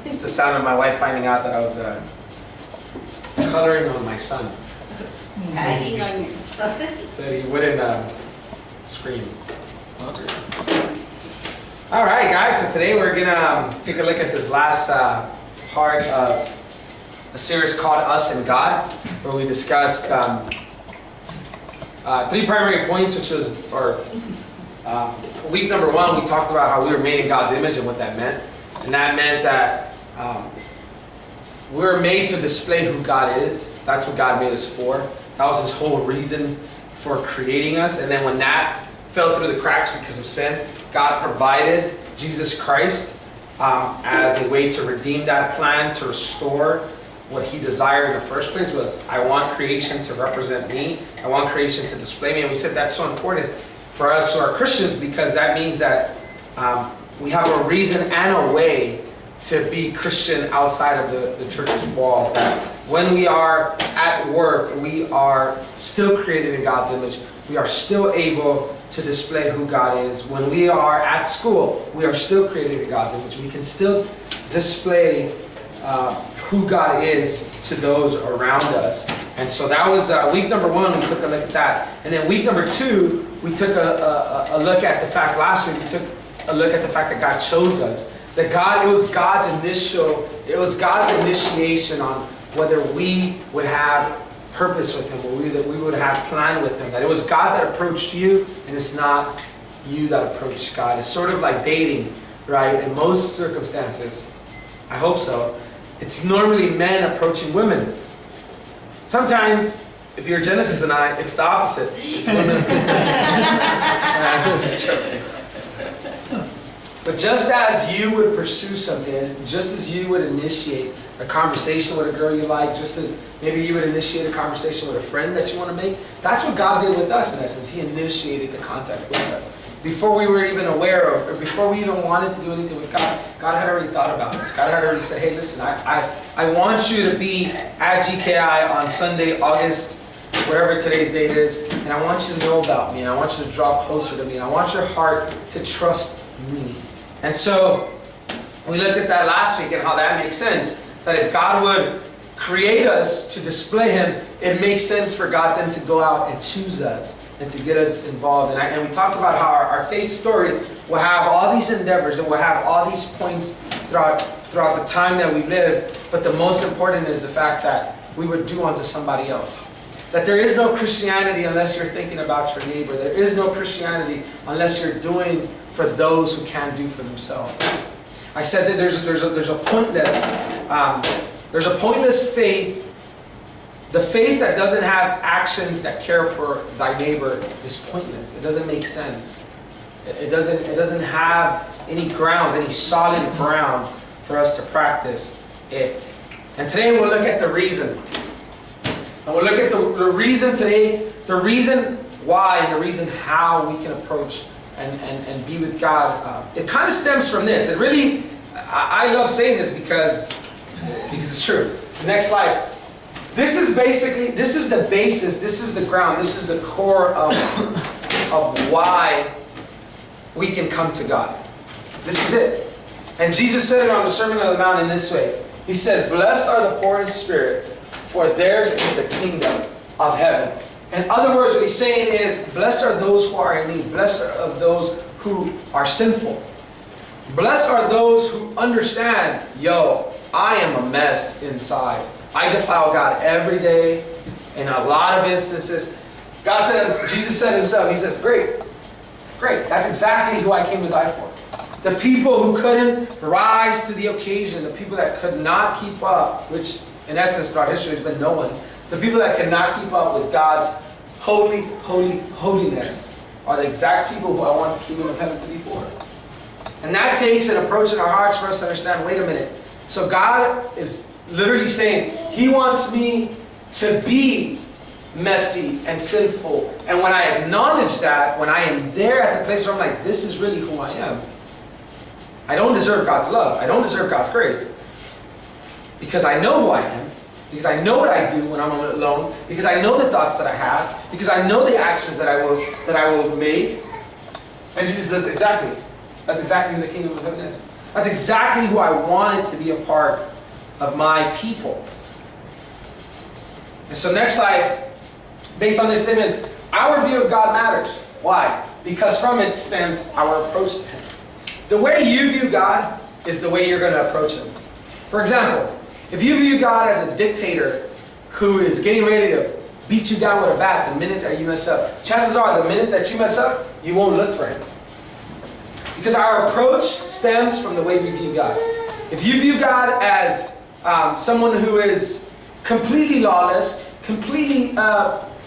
It's the sound of my wife finding out that I was coloring on my son. Tagging on your son. Said he wouldn't scream. All right, guys. So today we're gonna take a look at this last part of a series called "Us and God," where we discussed 3 primary points, which was, week number 1, we talked about how we were made in God's image and what that meant, and that meant that we were made to display who God is. That's what God made us for. That was His whole reason for creating us. And then when that fell through the cracks because of sin, God provided Jesus Christ as a way to redeem that plan, to restore what He desired in the first place. Was, I want creation to represent me. I want creation to display me. And we said that's so important for us who are Christians, because that means that we have a reason and a way to be Christian outside of the church's walls. That when we are at work, we are still created in God's image. We are still able to display who God is. When we are at school, we are still created in God's image. We can still display who God is to those around us. And so that was week number 1, we took a look at that. And then week number 2, we took a look at the fact, last week we took a look at the fact that God chose us. That it was God's initiation on whether we would have purpose with Him, or that we would have plan with Him. That it was God that approached you, and it's not you that approached God. It's sort of like dating, right? In most circumstances, I hope so, it's normally men approaching women. Sometimes, if you're Genesis and I, it's the opposite. It's women. I'm just joking. But just as you would pursue something, just as you would initiate a conversation with a girl you like, just as maybe you would initiate a conversation with a friend that you want to make, that's what God did with us in essence. He initiated the contact with us. Before we were even aware of, or before we even wanted to do anything with God, God had already thought about us. God had already said, hey, listen, I want you to be at GKI on Sunday, August, whatever today's date is, and I want you to know about me, and I want you to draw closer to me, and I want your heart to trust me. And so we looked at that last week and how that makes sense. That if God would create us to display Him, it makes sense for God then to go out and choose us and to get us involved. And we talked about how our faith story will have all these endeavors, and will have all these points throughout the time that we live. But the most important is the fact that we would do unto somebody else. That there is no Christianity unless you're thinking about your neighbor. There is no Christianity unless you're doing for those who can't do for themselves. I said that there's a pointless faith. The faith that doesn't have actions that care for thy neighbor is pointless. It doesn't make sense. It doesn't have any grounds, any solid ground for us to practice it. And today we'll look at the reason. And we'll look at the reason today, the reason why and the reason how we can approach and be with God. It kind of stems from this. It really, I love saying this because it's true. Next slide. This is the basis, this is the ground, this is the core of why we can come to God. This is it. And Jesus said it on the Sermon on the Mount in this way. He said, blessed are the poor in spirit, for theirs is the kingdom of heaven. In other words, what He's saying is, blessed are those who are in need. Blessed are those who are sinful. Blessed are those who understand, I am a mess inside. I defile God every day in a lot of instances. God says, Jesus said Himself, He says, great. That's exactly who I came to die for. The people who couldn't rise to the occasion, the people that could not keep up, which in essence throughout history has been no one. The people that cannot keep up with God's holiness are the exact people who I want the kingdom of heaven to be for. And that takes an approach in our hearts for us to understand, wait a minute. So God is literally saying, He wants me to be messy and sinful. And when I acknowledge that, when I am there at the place where I'm like, this is really who I am, I don't deserve God's love. I don't deserve God's grace. Because I know who I am. Because I know what I do when I'm alone. Because I know the thoughts that I have. Because I know the actions that I will make. And Jesus says, exactly. That's exactly who the kingdom of heaven is. That's exactly who I wanted to be a part of my people. And so next slide, based on this theme, is our view of God matters. Why? Because from it stems our approach to Him. The way you view God is the way you're going to approach Him. For example, if you view God as a dictator who is getting ready to beat you down with a bat the minute that you mess up, chances are the minute that you mess up, you won't look for Him. Because our approach stems from the way we view God. If you view God as someone who is completely lawless, completely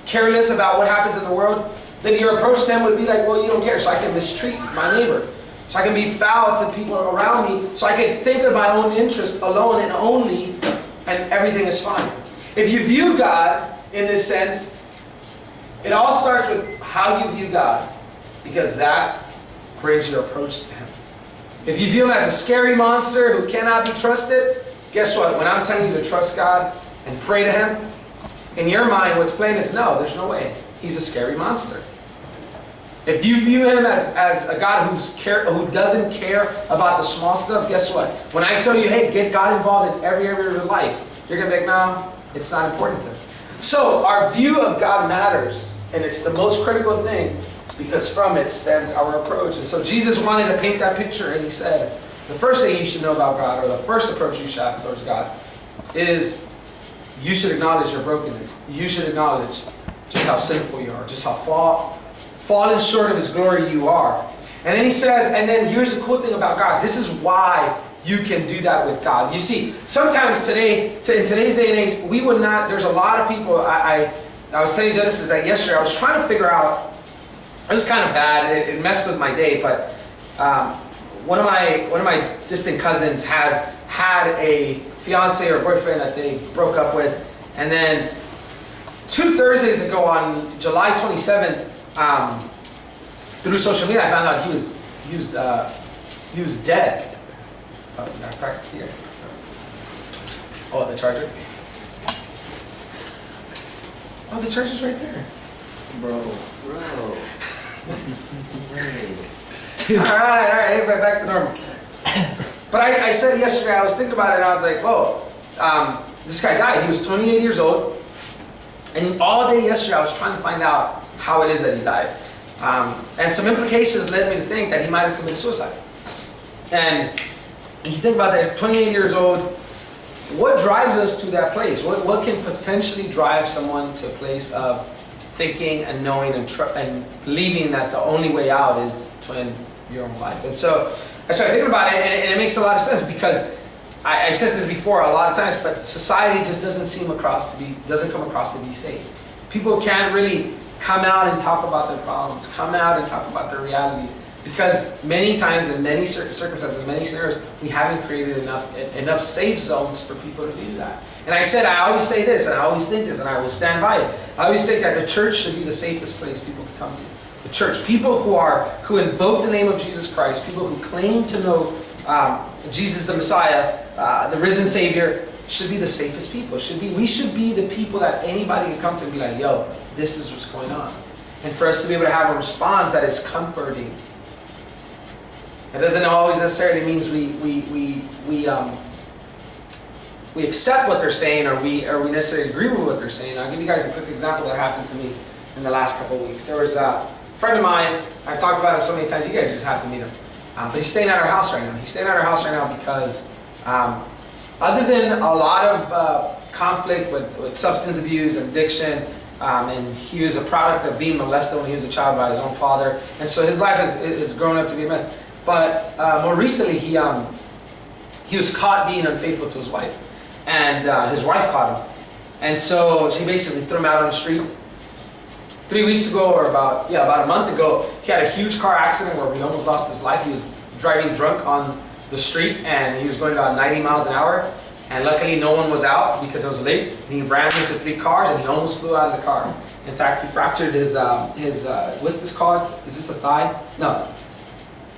careless about what happens in the world, then your approach to Him would be like, well, you don't care, so I can mistreat my neighbor. So I can be foul to people around me, so I can think of my own interest alone and only, and everything is fine. If you view God in this sense, it all starts with how you view God, because that brings your approach to Him. If you view Him as a scary monster who cannot be trusted, guess what? When I'm telling you to trust God and pray to Him, in your mind what's playing is, no, there's no way. He's a scary monster. If you view Him as a God who doesn't care about the small stuff, guess what? When I tell you, hey, get God involved in every area of your life, you're going to be like, no, it's not important to Him. So our view of God matters, and it's the most critical thing, because from it stems our approach. And so Jesus wanted to paint that picture, and He said, the first thing you should know about God, or the first approach you should have towards God, is you should acknowledge your brokenness. You should acknowledge just how sinful you are, just how fallen short of His glory you are. And then He says, and then here's the cool thing about God. This is why you can do that with God. You see, sometimes today, in today's day and age, we would not, there's a lot of people, I was telling Genesis that yesterday, I was trying to figure out, it was kind of bad, it messed with my day, but one of my distant cousins has had a fiance or boyfriend that they broke up with, and then 2 Thursdays ago on July 27th, through social media, I found out he was dead. Yes. Oh, the charger. Oh, the charger's right there. Bro. All right, everybody back to normal. But I said yesterday, I was thinking about it, and I was like, whoa, this guy died. He was 28 years old, and all day yesterday, I was trying to find out how it is that he died. And some implications led me to think that he might have committed suicide. And you think about that, 28 years old, what drives us to that place? What can potentially drive someone to a place of thinking and knowing and believing that the only way out is to end your own life? And so I started thinking about it, and it makes a lot of sense, because I've said this before a lot of times, but society just doesn't come across to be safe. People can't really come out and talk about their problems, come out and talk about their realities, because many times, in many circumstances, many scenarios, we haven't created enough safe zones for people to do that. And I always say this, and I always think this, and I will stand by it. I always think that the church should be the safest place people can come to. The church, people who invoke the name of Jesus Christ, people who claim to know Jesus the Messiah, the risen Savior, should be the safest people. We should be the people that anybody can come to and be like, yo, this is what's going on. And for us to be able to have a response that is comforting. It doesn't always necessarily means we accept what they're saying, or we necessarily agree with what they're saying. I'll give you guys a quick example that happened to me in the last couple of weeks. There was a friend of mine, I've talked about him so many times, you guys just have to meet him. But he's staying at our house right now. He's staying at our house right now because other than a lot of conflict with substance abuse and addiction, and he was a product of being molested when he was a child by his own father, and so his life is grown up to be a mess. But more recently, he was caught being unfaithful to his wife, and his wife caught him, and so she basically threw him out on the street. 3 weeks ago, or about a month ago, he had a huge car accident where he almost lost his life. He was driving drunk on the street, and he was going about 90 miles an hour, and luckily no one was out because it was late. And he ran into 3 cars, and he almost flew out of the car. In fact, he fractured his what's this called? Is this a thigh? No.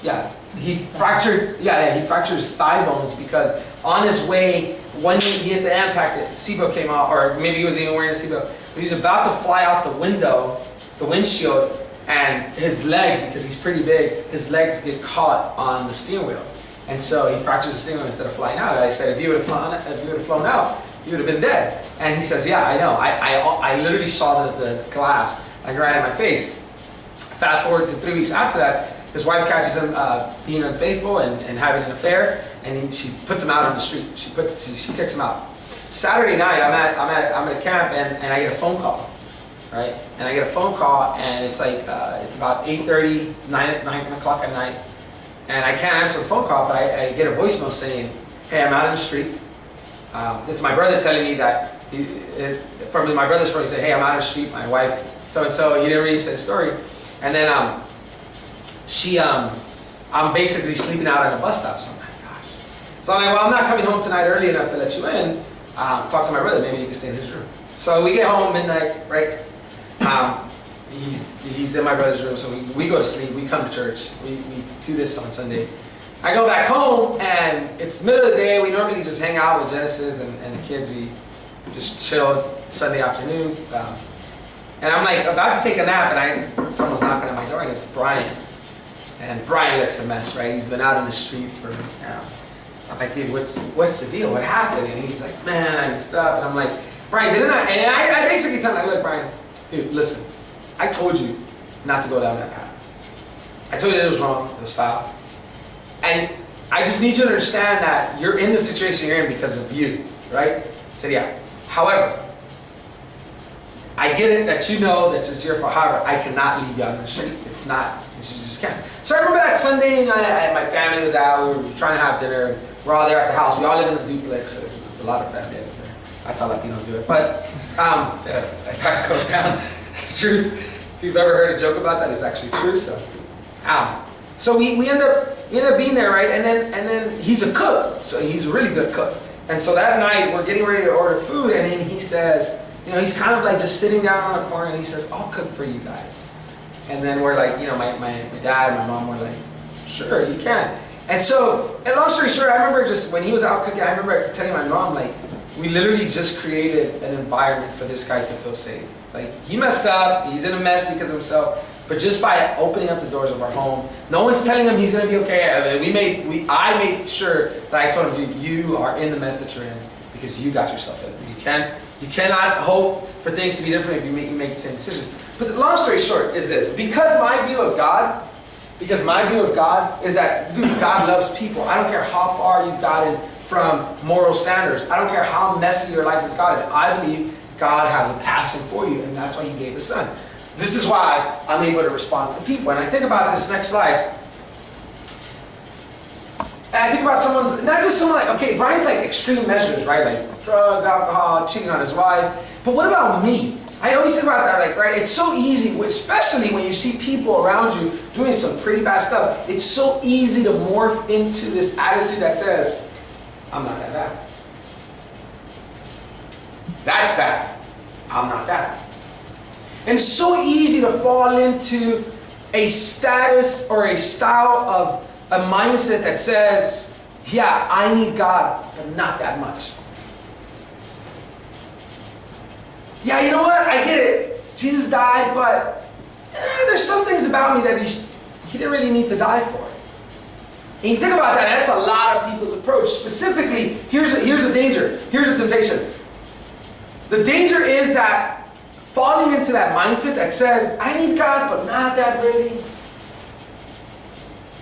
Yeah, he fractured his thigh bones because on his way, when he hit the impact, the seatbelt came out, or maybe he wasn't even wearing a seatbelt, but he was about to fly out the windshield, and his legs, because he's pretty big, his legs get caught on the steering wheel. And so he fractures his sternum instead of flying out. I said, if you would have flown out, you would have been dead. And he says, yeah, I know. I literally saw the glass like right in my face. Fast forward to 3 weeks after that, his wife catches him being unfaithful and having an affair, and she puts him out on the street. She kicks him out. Saturday night, I'm at a camp, and I get a phone call, right? And I get a phone call, and it's like it's about 8:30, 9 o'clock at night, and I can't answer the phone call, but I get a voicemail saying, "Hey, I'm out on the street." This is my brother telling me that from my brother's phone. He said, "Hey, I'm out on the street. My wife, so and so." He didn't really say the story, and then I'm basically sleeping out on a bus stop. So I'm like, gosh. So I'm like, well, I'm not coming home tonight early enough to let you in. Talk to my brother. Maybe you can stay in his room. So we get home midnight, right? He's in my brother's room, so we go to sleep. We come to church. We do this on Sunday. I go back home, and it's middle of the day. We normally just hang out with Genesis and the kids. We just chill Sunday afternoons. And I'm like about to take a nap, and someone's knocking on my door, and it's Brian. And Brian looks a mess, right? He's been out on the street for, I'm like, dude, what's the deal? What happened? And he's like, man, I messed up. And I'm like, Brian, didn't I? And I basically tell him, look, Brian, dude, listen, I told you not to go down that path. I told you that it was wrong, it was foul. And I just need you to understand that you're in the situation you're in because of you, right? I said, yeah. However, I get it that you know that it's your fault. However, I cannot leave you out on the street. It's not, you just can't. So I remember that Sunday night, my family was out, we were trying to have dinner. We're all there at the house. We all live in a duplex, so there's a lot of family over there. That's how Latinos do it. But that's how it goes down. It's the truth. If you've ever heard a joke about that, it's actually true. So we end up being there, right? And then he's a cook, so he's a really good cook. And so that night we're getting ready to order food, and then he says, he's kind of like just sitting down on a corner, and he says, "I'll cook for you guys." And then we're like, my dad, my mom were like, "Sure, you can." And so, and long story short, I remember just when he was out cooking, I remember telling my mom, like, we literally just created an environment for this guy to feel safe. Like, he messed up, he's in a mess because of himself, but just by opening up the doors of our home, no one's telling him he's gonna be okay. I made sure that I told him, dude, you are in the mess that you're in because you got yourself in. You cannot hope for things to be different if you make the same decisions. But the long story short is this: because my view of God is that, dude, God loves people. I don't care how far you've gotten from moral standards. I don't care how messy your life has gotten. I believe God has a passion for you, and that's why He gave His Son. This is why I'm able to respond to people. And I think about this next life, and I think about not just someone like, okay, Brian's like extreme measures, right? Like drugs, alcohol, cheating on his wife. But what about me? I always think about that, like, right? It's so easy, especially when you see people around you doing some pretty bad stuff. It's so easy to morph into this attitude that says, I'm not that bad. That's bad. I'm not that. And it's so easy to fall into a status or a style of a mindset that says, yeah, I need God, but not that much. Yeah, you know what? I get it. Jesus died, but there's some things about me that he didn't really need to die for. And you think about that, that's a lot of people's approach. Specifically, here's a danger. Here's a temptation. The danger is that falling into that mindset that says, I need God, but not that really.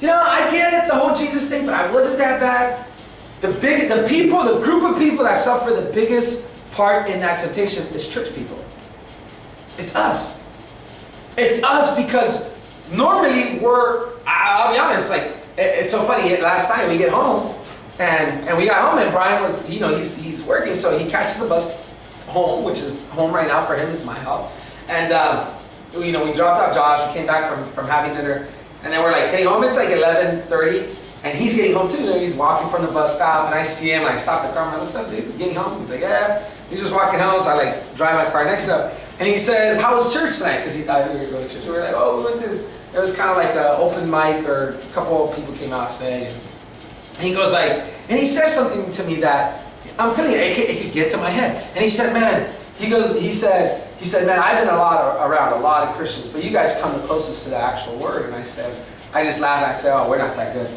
I get it, the whole Jesus thing, but I wasn't that bad. The group of people that suffer the biggest part in that temptation is church people. It's us. It's us because normally I'll be honest, like, it's so funny, last night we get home, and we got home, and Brian was, he's working, so he catches the bus home, which is home right now for him, is my house. And, we dropped off Josh, we came back from having dinner, and then we're like heading home. It's like 11:30, and he's getting home too. He's walking from the bus stop, and I see him, and I stop the car, I'm like, what's up, dude? You getting home? He's like, yeah. He's just walking home, so I like drive my car next to him, and he says, how was church tonight? Because he thought we were going to church. We were like, oh, we went to this, it was kind of like an open mic, or a couple of people came out saying, and he goes like, and he says something to me that, I'm telling you, it could get to my head. And he said, man, he said, man, I've been around a lot of Christians, but you guys come the closest to the actual word. And I said, I just laughed and I said, oh, we're not that good.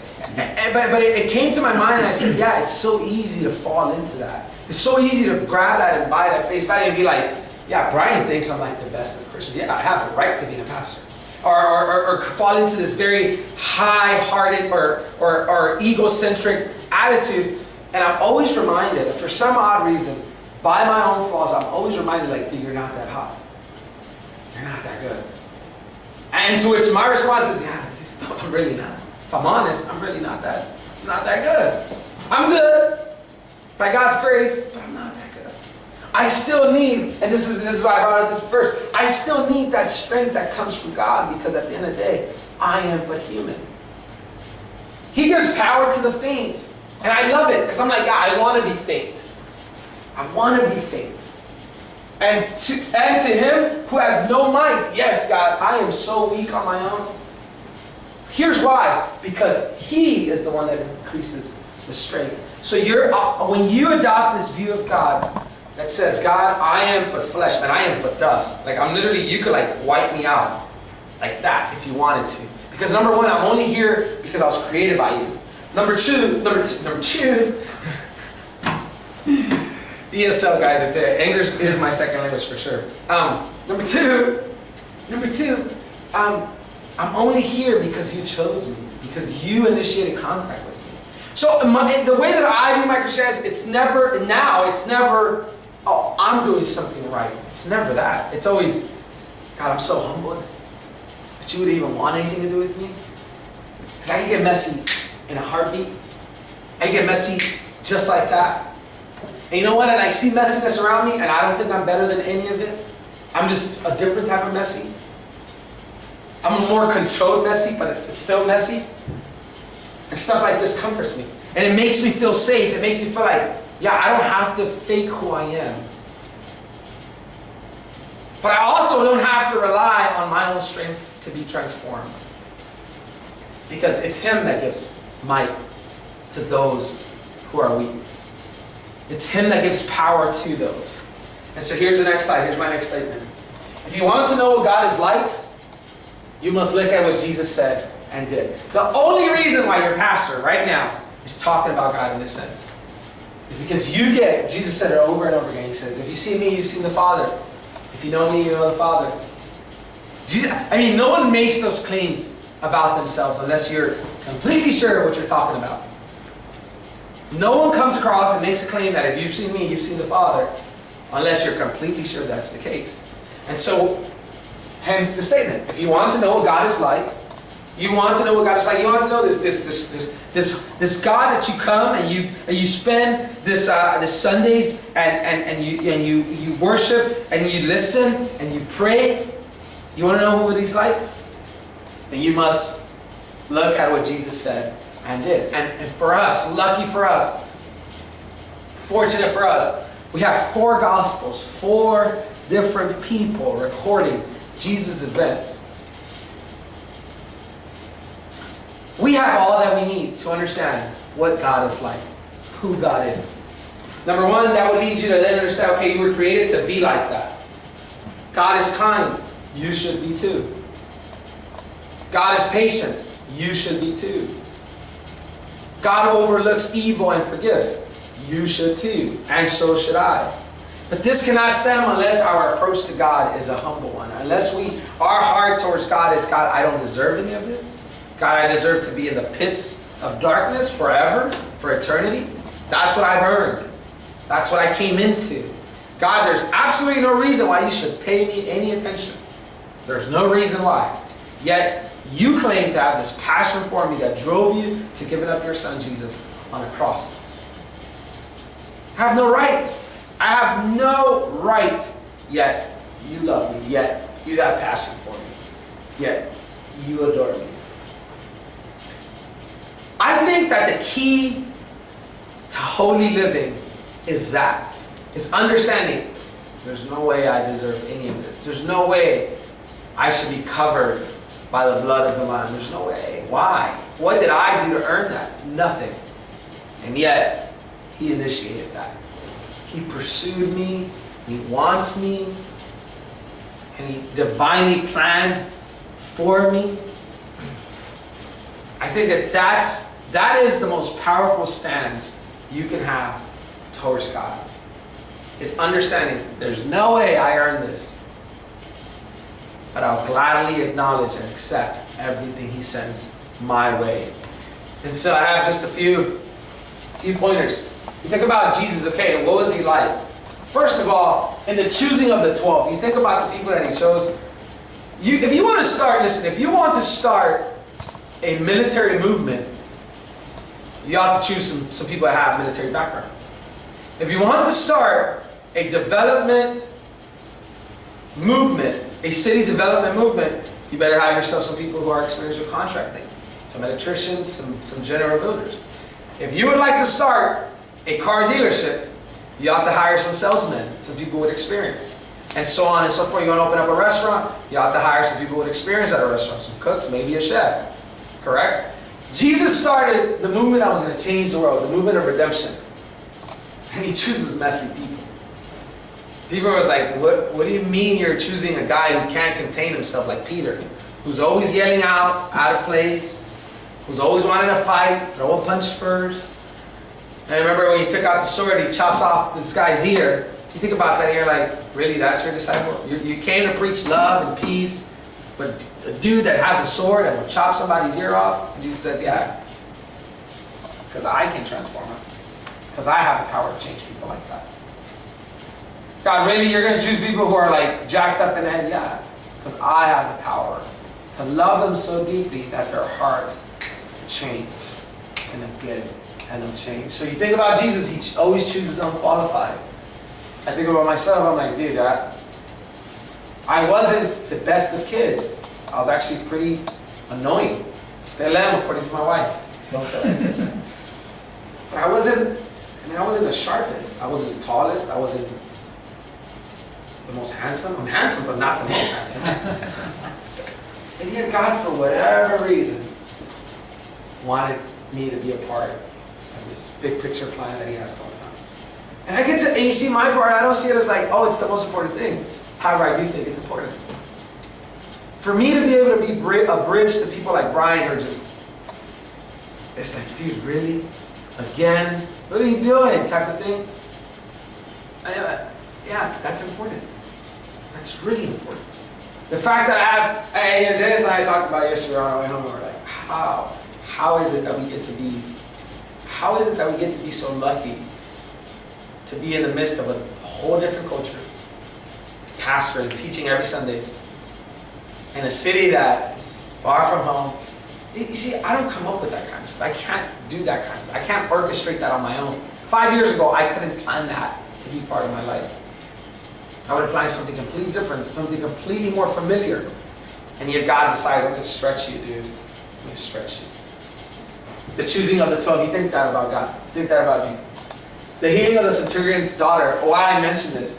But it came to my mind and I said, yeah, it's so easy to fall into that. It's so easy to grab that and buy it at face value and be like, yeah, Brian thinks I'm like the best of Christians. Yeah, I have the right to be a pastor. Or fall into this very high-hearted or egocentric attitude. And I'm always reminded, for some odd reason, by my own flaws, I'm always reminded, like, dude, you're not that hot. You're not that good. And to which my response is, yeah, I'm really not. If I'm honest, I'm really not that good. I'm good by God's grace, but I'm not that good. I still need, and this is why I brought up this verse, I still need that strength that comes from God, because at the end of the day, I am but human. He gives power to the faint. And I love it, because I'm like, yeah, I want to be faint. I want to be faint. And to him who has no might, yes, God, I am so weak on my own. Here's why. Because he is the one that increases the strength. So when you adopt this view of God that says, God, I am but flesh, and I am but dust. Like, I'm literally, you could like wipe me out like that if you wanted to. Because number one, I'm only here because I was created by you. Number two. ESL guys, I tell you, English is my second language for sure. Number two, I'm only here because you chose me, because you initiated contact with me. So the way that I view my Christianity, it's never, oh, I'm doing something right. It's never that. It's always, God, I'm so humbled that you would even want anything to do with me. Because I can get messy in a heartbeat. I get messy just like that. And you know what? And I see messiness around me, and I don't think I'm better than any of it. I'm just a different type of messy. I'm a more controlled messy, but it's still messy. And stuff like this comforts me. And it makes me feel safe. It makes me feel like, yeah, I don't have to fake who I am. But I also don't have to rely on my own strength to be transformed. Because it's him that gives might to those who are weak. It's him that gives power to those. And so here's the next slide. Here's my next statement. If you want to know what God is like, you must look at what Jesus said and did. The only reason why your pastor right now is talking about God in this sense is because Jesus said it over and over again. He says, if you see me, you've seen the Father. If you know me, you know the Father. No one makes those claims about themselves unless you're completely sure of what you're talking about. No one comes across and makes a claim that if you've seen me, you've seen the Father, unless you're completely sure that's the case. And so, hence the statement. If you want to know what God is like, you want to know this God that you come and you spend this Sundays and you worship and you listen and you pray. You want to know what he's like? Then you must look at what Jesus said and did. And for us, lucky for us, fortunate for us, we have 4 Gospels, 4 different people recording Jesus' events. We have all that we need to understand what God is like, who God is. Number one, that would lead you to then understand, okay, you were created to be like that. God is kind. You should be too. God is patient. You should be too. God overlooks evil and forgives. You should too. And so should I. But this cannot stem unless our approach to God is a humble one. Unless our heart towards God is, God, I don't deserve any of this. God, I deserve to be in the pits of darkness forever, for eternity. That's what I've earned. That's what I came into. God, there's absolutely no reason why you should pay me any attention. There's no reason why. Yet, you claim to have this passion for me that drove you to giving up your son Jesus on a cross. I have no right. I have no right. Yet, you love me. Yet, you have passion for me. Yet, you adore me. I think that the key to holy living is understanding there's no way I deserve any of this. There's no way I should be covered by the blood of the Lamb. There's no way. Why? What did I do to earn that? Nothing. And yet, he initiated that. He pursued me. He wants me. And he divinely planned for me. I think that is the most powerful stance you can have towards God. Is understanding there's no way I earn this, but I'll gladly acknowledge and accept everything He sends my way. And so I have just a few pointers. You think about Jesus, okay, what was He like? First of all, in the choosing of the 12, you think about the people that He chose. If you want to start a military movement, you have to choose some people that have military background. If you want to start a development movement, a city development movement, you better have yourself some people who are experienced with contracting, some electricians, some general builders. If you would like to start a car dealership, you have to hire some salesmen, some people with experience, and so on and so forth. You want to open up a restaurant, you have to hire some people with experience at a restaurant, some cooks, maybe a chef, correct? Jesus started the movement that was going to change the world, the movement of redemption. And He chooses messy people. People was like, what do you mean you're choosing a guy who can't contain himself like Peter, who's always yelling out of place, who's always wanting to fight, throw a punch first. And I remember when He took out the sword, He chops off this guy's ear. You think about that and you're like, really, that's your disciple? You came to preach love and peace, but a dude that has a sword and will chop somebody's ear off? And Jesus says, yeah, because I can transform him. Because I have the power to change people like that. God, really, you're going to choose people who are like jacked up in the head? Yeah, because I have the power to love them so deeply that their hearts change and they'll get it and they'll change. So you think about Jesus, He always chooses unqualified. I think about myself, I'm like, dude, I wasn't the best of kids. I was actually pretty annoying. Still am, according to my wife. Don't tell her I said that. But I wasn't the sharpest. I wasn't the tallest. I wasn't the most handsome. I'm handsome, but not the most handsome. And yet God, for whatever reason, wanted me to be a part of this big picture plan that He has going on. And you see my part, I don't see it as like, oh, it's the most important thing. However, I do think it's important. For me to be able to be a bridge to people like Brian who are just, it's like, dude, really? Again? What are you doing? Type of thing. Yeah, that's important. That's really important. The fact that Jerez and I talked about it yesterday on our way home, we were like, how is it that we get to be so lucky to be in the midst of a whole different culture, pastoring, teaching every Sundays, in a city that is far from home. You see, I don't come up with that kind of stuff. I can't do that kind of stuff. I can't orchestrate that on my own. 5 years ago, I couldn't plan that to be part of my life. I would have planned something completely different, something completely more familiar. And yet God decided, I'm going to stretch you, dude. I'm going to stretch you. The choosing of the 12, you think that about God. You think that about Jesus. The healing of the centurion's daughter. Why I mentioned this.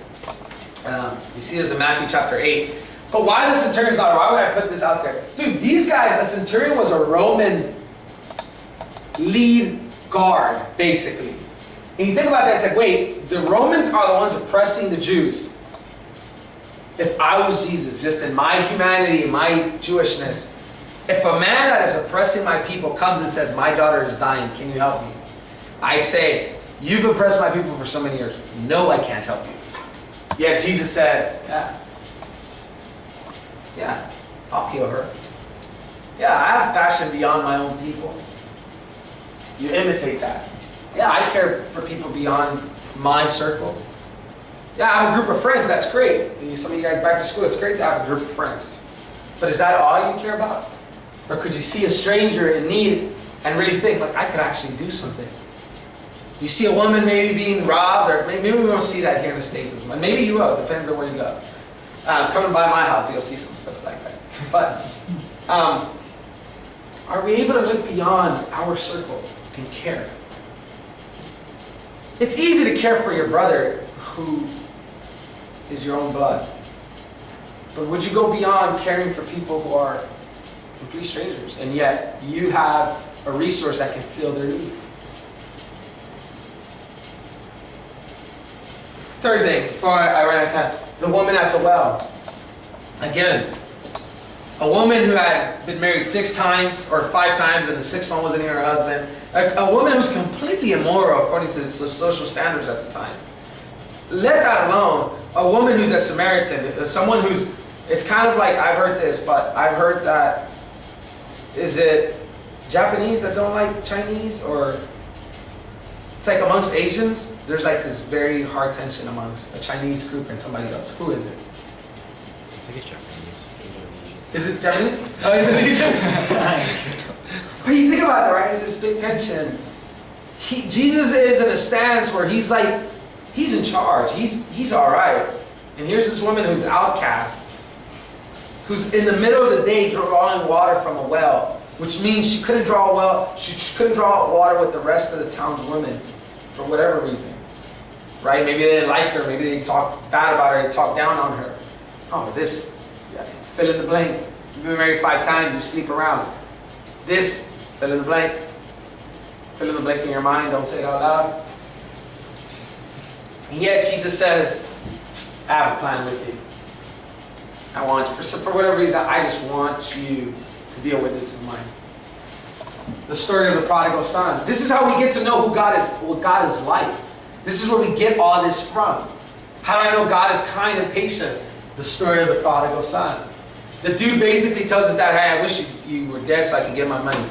You see this in Matthew chapter 8. But why the centurion's daughter? Why would I put this out there? Dude, these guys, a centurion was a Roman lead guard, basically. And you think about that, it's like, wait, the Romans are the ones oppressing the Jews. If I was Jesus, just in my humanity, my Jewishness, if a man that is oppressing my people comes and says, my daughter is dying, can you help me? I say, you've oppressed my people for so many years. No, I can't help you. Yeah, Jesus said, yeah, I'll heal her. Yeah, I have passion beyond my own people. You imitate that. Yeah, I care for people beyond my circle. Yeah, I have a group of friends, that's great. Some of you guys back to school, it's great to have a group of friends. But is that all you care about? Or could you see a stranger in need and really think, like, I could actually do something? You see a woman maybe being robbed, or maybe we won't see that here in the States as much. Maybe you will, it depends on where you go. Coming by my house, you'll see some stuff like that. But are we able to look beyond our circle and care? It's easy to care for your brother who is your own blood. But would you go beyond caring for people who are complete strangers, and yet you have a resource that can fill their need? Third thing, before I run out of time, the woman at the well. Again, A woman who had been married 6 times or 5 times and the 6th one wasn't even her husband. A woman who's completely immoral according to the social standards at the time. Let that alone. A woman who's a Samaritan, someone who's, it's kind of like, I've heard this, but I've heard that, is it Japanese that don't like Chinese, or it's like amongst Asians, there's like this very hard tension amongst a Chinese group and somebody else. Who is it? I think it's Japanese. Is it Japanese? Oh, Indonesians? But you think about that, right? It's this big tension. Jesus is in a stance where he's like, he's in charge. He's all right. And here's this woman who's outcast, who's in the middle of the day drawing water from a well, which means she couldn't draw well. She couldn't draw water with the rest of the town's women for whatever reason, right? Maybe they didn't like her. Maybe they talked bad about her. They talked down on her. Oh, this, yeah, fill in the blank. You've been married 5 times. You sleep around. This, fill in the blank. Fill in the blank in your mind. Don't say it out loud. And yet Jesus says, I have a plan with you. I want you, for whatever reason, I just want you to be a witness of mine. The story of the prodigal son. This is how we get to know who God is, what God is like. This is where we get all this from. How do I know God is kind and patient? The story of the prodigal son. The dude basically tells his dad, hey, I wish you were dead so I could get my money.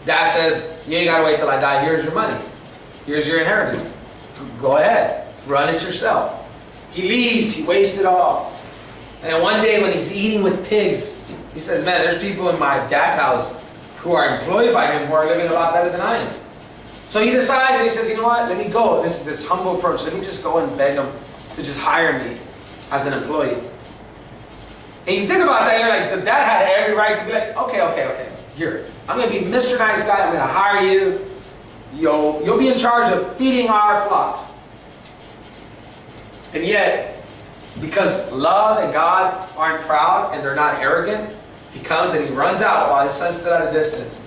Dad says, you ain't got to wait till I die. Here's your money. Here's your inheritance. Go ahead. Run it yourself. He leaves. He wastes it all. And then one day when he's eating with pigs, he says, man, there's people in my dad's house who are employed by him who are living a lot better than I am. So he decides and he says, you know what? Let me go. This humble approach. Let me just go and beg him to just hire me as an employee. And you think about that, you're like, the dad had every right to be like, okay. Here, I'm going to be Mr. Nice Guy. I'm going to hire you. You'll be in charge of feeding our flock. And yet, because love and God aren't proud and they're not arrogant, he comes and he runs out while his son stood at a distance.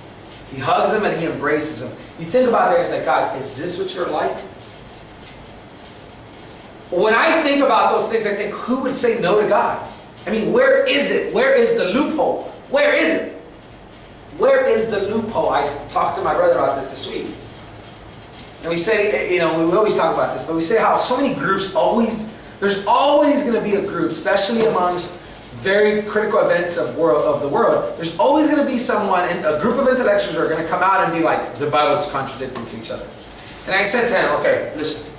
He hugs him and he embraces him. You think about it, it's like, God, is this what you're like? When I think about those things, I think, who would say no to God? I mean, where is it? Where is the loophole? Where is it? Where is the loophole? I talked to my brother about this week. And we say, we always talk about this, but we say how so many groups there's always going to be a group, especially amongst very critical events of the world. There's always going to be someone, and a group of intellectuals who are going to come out and be like, the Bible's contradicting to each other. And I said to him, okay, listen,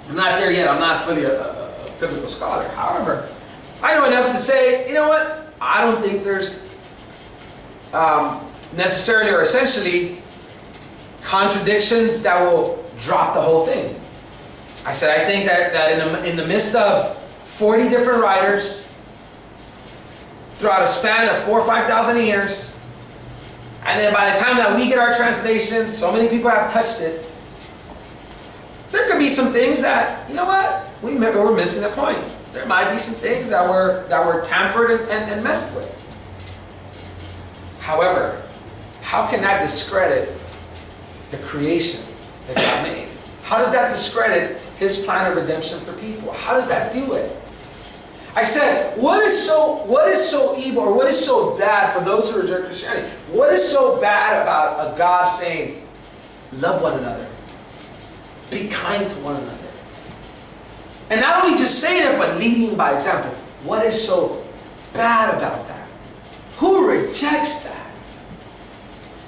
I'm not there yet. I'm not fully a biblical scholar. However, I know enough to say, you know what? I don't think there's necessarily or essentially contradictions that will drop the whole thing. I said, I think that in the midst of 40 different writers throughout a span of 4,000 or 5,000 years, and then by the time that we get our translations, so many people have touched it, there could be some things that, you know what, we're missing the point. There might be some things that were tampered and messed with. However, how can that discredit the creation that God made? How does that discredit His plan of redemption for people? How does that do it? I said, what is so evil, or what is so bad for those who reject Christianity? What is so bad about a God saying, love one another, be kind to one another? And not only just saying it, but leading by example. What is so bad about that? Who rejects that?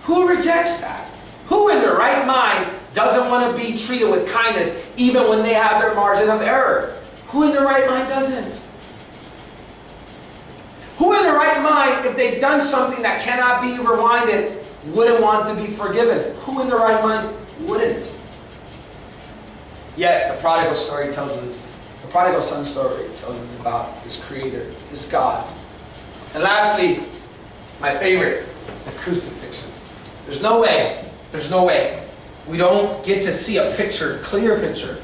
Who rejects that? Who in their right mind doesn't want to be treated with kindness even when they have their margin of error? Who in their right mind doesn't? Who in their right mind, if they've done something that cannot be rewinded, wouldn't want to be forgiven? Who in their right mind wouldn't? Yet the prodigal story tells us, the prodigal son story tells us about this creator, this God. And lastly, my favorite, the crucifixion. There's no way we don't get to see a picture, clear picture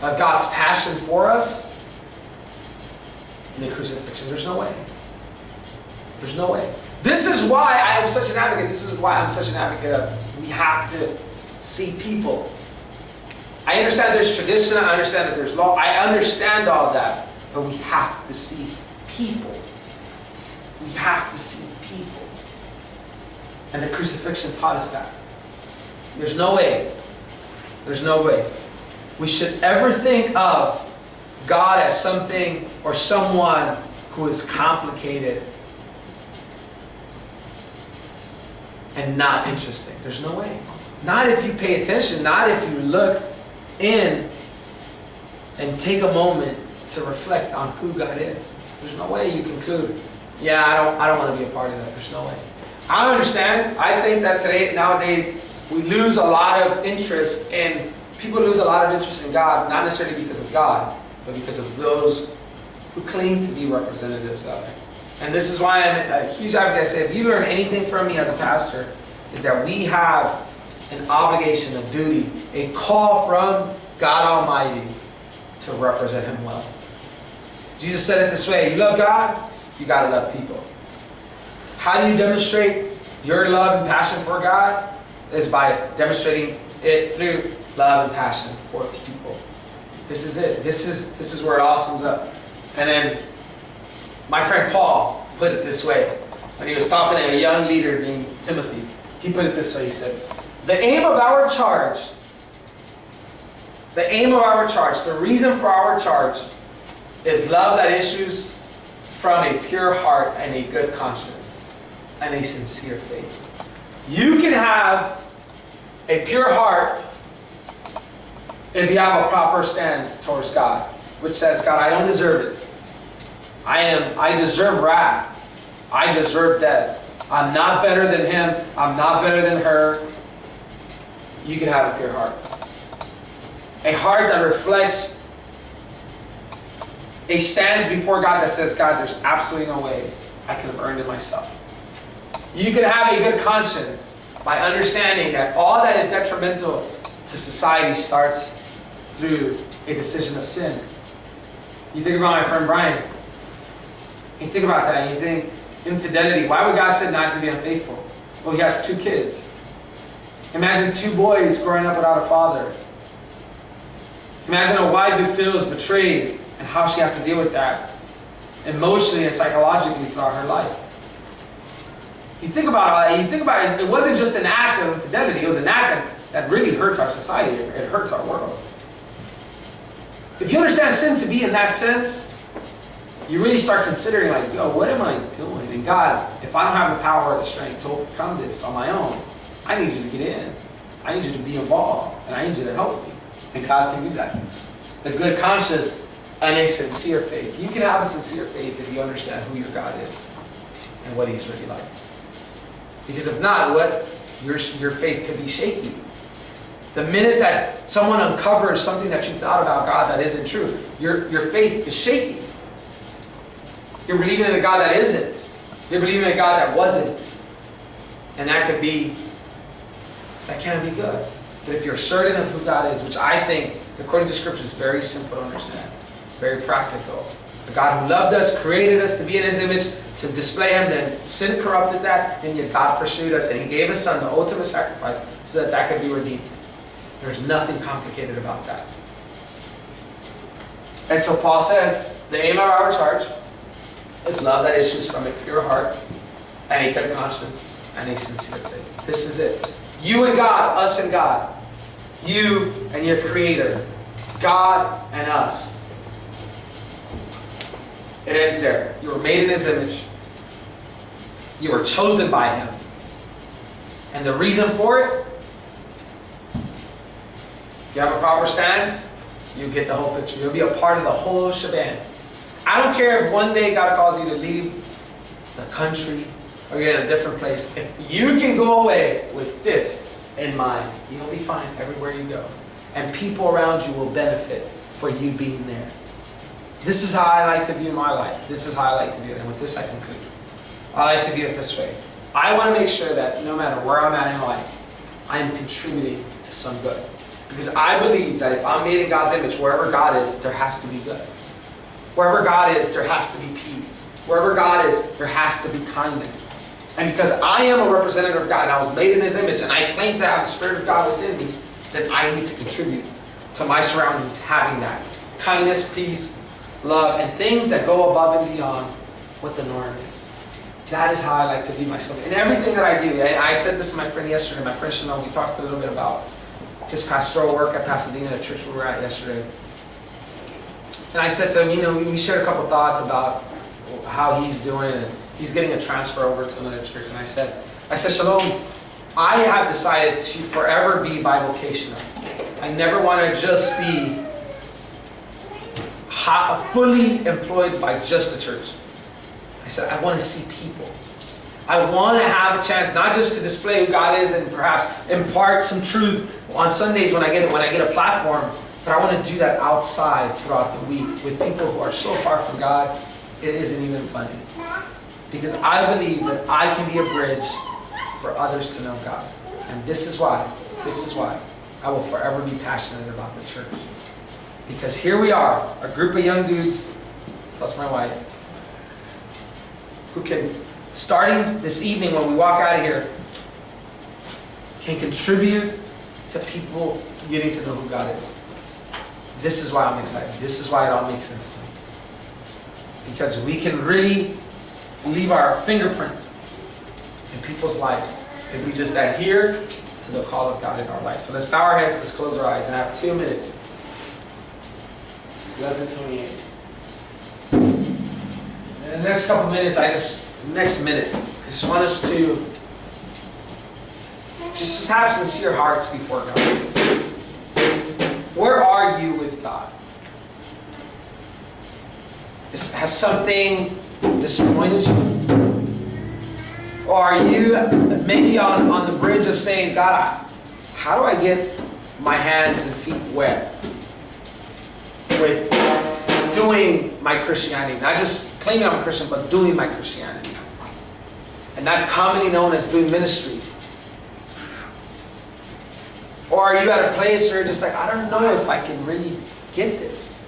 of God's passion for us in the crucifixion. There's no way. There's no way. This is why I am such an advocate. This is why I'm such an advocate of we have to see people. I understand there's tradition, I understand that there's law, I understand all that, but we have to see people. We have to see people. And the crucifixion taught us that. There's no way we should ever think of God as something or someone who is complicated and not interesting. There's no way. Not if you pay attention, not if you look in and take a moment to reflect on who God is. There's no way you conclude, yeah, I don't want to be a part of that. There's no way. I understand. I think that nowadays, we lose a lot of interest in, people lose a lot of interest in God, not necessarily because of God, but because of those who claim to be representatives of it. And this is why I'm a huge advocate. I say, if you learn anything from me as a pastor, is that we have an obligation, a duty, a call from God Almighty to represent Him well. Jesus said it this way, you love God, you gotta love people. How do you demonstrate your love and passion for God? Is by demonstrating it through love and passion for people. This is it. This is where it all sums up. And then my friend Paul put it this way when he was talking to a young leader named Timothy. He put it this way. He said, the aim of our charge, the reason for our charge is love that issues from a pure heart and a good conscience and a sincere faith. You can have a pure heart if you have a proper stance towards God, which says, God, I don't deserve it. I deserve wrath. I deserve death. I'm not better than him. I'm not better than her. You can have a pure heart. A heart that reflects a stance before God that says, God, there's absolutely no way I could have earned it myself. You can have a good conscience by understanding that all that is detrimental to society starts through a decision of sin. You think about my friend Brian. You think about that and you think, infidelity. Why would God say not to be unfaithful? Well, he has 2 kids. Imagine 2 boys growing up without a father. Imagine a wife who feels betrayed and how she has to deal with that emotionally and psychologically throughout her life. You think about it, it wasn't just an act of infidelity, it was an act that really hurts our society, it hurts our world. If you understand sin to be in that sense, you really start considering like, yo, what am I doing? And God, if I don't have the power or the strength to overcome this on my own, I need you to get in. I need you to be involved, and I need you to help me. And God can do that. The good conscience and a sincere faith. You can have a sincere faith if you understand who your God is and what He's really like. Because if not, your faith could be shaky. The minute that someone uncovers something that you thought about God that isn't true, your faith is shaky. You're believing in a God that isn't. You're believing in a God that wasn't. And that can't be good. But if you're certain of who God is, which I think, according to Scripture, is very simple to understand, very practical. The God who loved us, created us to be in His image, to display Him, then sin corrupted that, and yet God pursued us, and He gave His Son, the ultimate sacrifice, so that that could be redeemed. There's nothing complicated about that. And so Paul says, the aim of our charge is love that issues from a pure heart and a good conscience and a sincere faith. This is it. You and God, us and God. You and your Creator. God and us. It ends there. You were made in His image. You were chosen by Him. And the reason for it, if you have a proper stance, you get the whole picture. You'll be a part of the whole shebang. I don't care if one day God calls you to leave the country or you're in a different place. If you can go away with this in mind, you'll be fine everywhere you go. And people around you will benefit for you being there. This is how I like to view my life. This is how I like to view it. And with this I conclude. I like to view it this way. I want to make sure that no matter where I'm at in life, I am contributing to some good. Because I believe that if I'm made in God's image, wherever God is, there has to be good. Wherever God is, there has to be peace. Wherever God is, there has to be kindness. And because I am a representative of God, and I was made in His image, and I claim to have the Spirit of God within me, then I need to contribute to my surroundings having that. Kindness, peace, love, and things that go above and beyond what the norm is. That is how I like to be myself in everything that I do. And I said this to my friend yesterday. My friend Chanel, we talked a little bit about his pastoral work at Pasadena, the church we were at yesterday. And I said to him, we shared a couple thoughts about how he's doing, and he's getting a transfer over to another church. And I said, Shalom, I have decided to forever be bivocational. I never want to just be fully employed by just the church. I said, I want to see people. I want to have a chance, not just to display who God is and perhaps impart some truth on Sundays when I get a platform, but I want to do that outside throughout the week with people who are so far from God, it isn't even funny. Because I believe that I can be a bridge for others to know God. And this is why I will forever be passionate about the church. Because here we are, a group of young dudes, plus my wife, who can, starting this evening when we walk out of here, can contribute to people getting to know who God is. This is why I'm excited. This is why it all makes sense to me. Because we can really leave our fingerprint in people's lives if we just adhere to the call of God in our life. So let's bow our heads, let's close our eyes, and I have 2 minutes. It's 11:28. In the next couple minutes, I just want us to just have sincere hearts before God. Where are you with God? Has something disappointed you? Or are you maybe on the bridge of saying, God, how do I get my hands and feet wet with doing my Christianity? Not just claiming I'm a Christian, but doing my Christianity. And that's commonly known as doing ministry. Or are you at a place where you're just like, I don't know if I can really get this.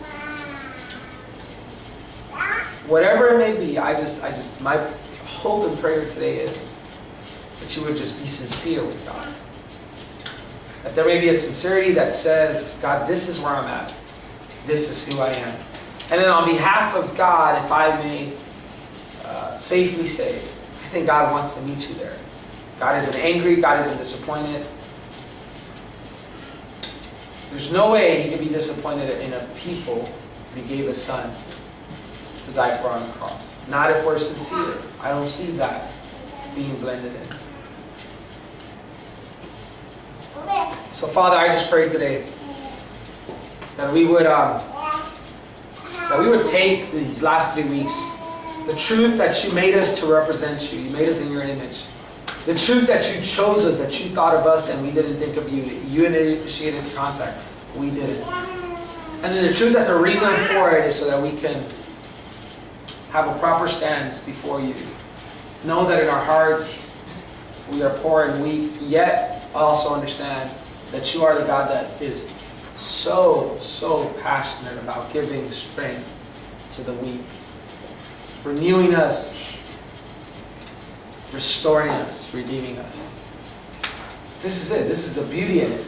Whatever it may be, my hope and prayer today is that you would just be sincere with God. That there may be a sincerity that says, God, this is where I'm at. This is who I am. And then on behalf of God, if I may safely say, I think God wants to meet you there. God isn't angry. God isn't disappointed. There's no way He can be disappointed in a people when He gave His Son to die for on the cross. Not if we're sincere. I don't see that being blended in. So Father, I just pray today that we would take these last 3 weeks, the truth that you made us to represent you. You made us in your image. The truth that you chose us, that you thought of us and we didn't think of you. You initiated contact. We didn't. And then the truth that the reason for it is so that we can have a proper stance before you. Know that in our hearts we are poor and weak, yet also understand that you are the God that is so passionate about giving strength to the weak, renewing us, restoring us, redeeming us. This is it. This is the beauty in it,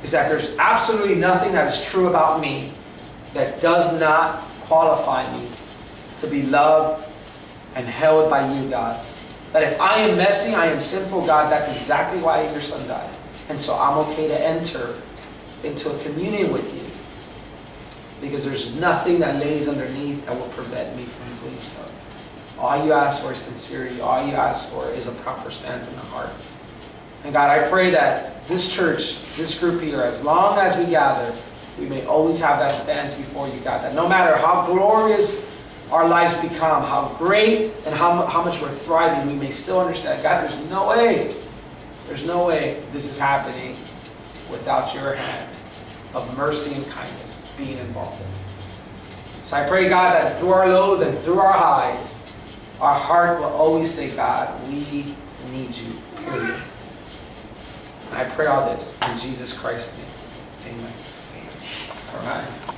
is that there's absolutely nothing that is true about me that does not qualify me to be loved and held by you, God. That if I am messy, I am sinful, God, that's exactly why your Son died. And so I'm okay to enter into a communion with you, because there's nothing that lays underneath that will prevent me from doing so. All you ask for is sincerity. All you ask for is a proper stance in the heart. And God, I pray that this church, this group here, as long as we gather, we may always have that stance before you, God. That no matter how glorious our lives become, how great and how much we're thriving, we may still understand, God, there's no way this is happening without your hand of mercy and kindness being involved in it. So I pray, God, that through our lows and through our highs, our heart will always say, God, we need you, period. And I pray all this in Jesus Christ's name. Amen. All right.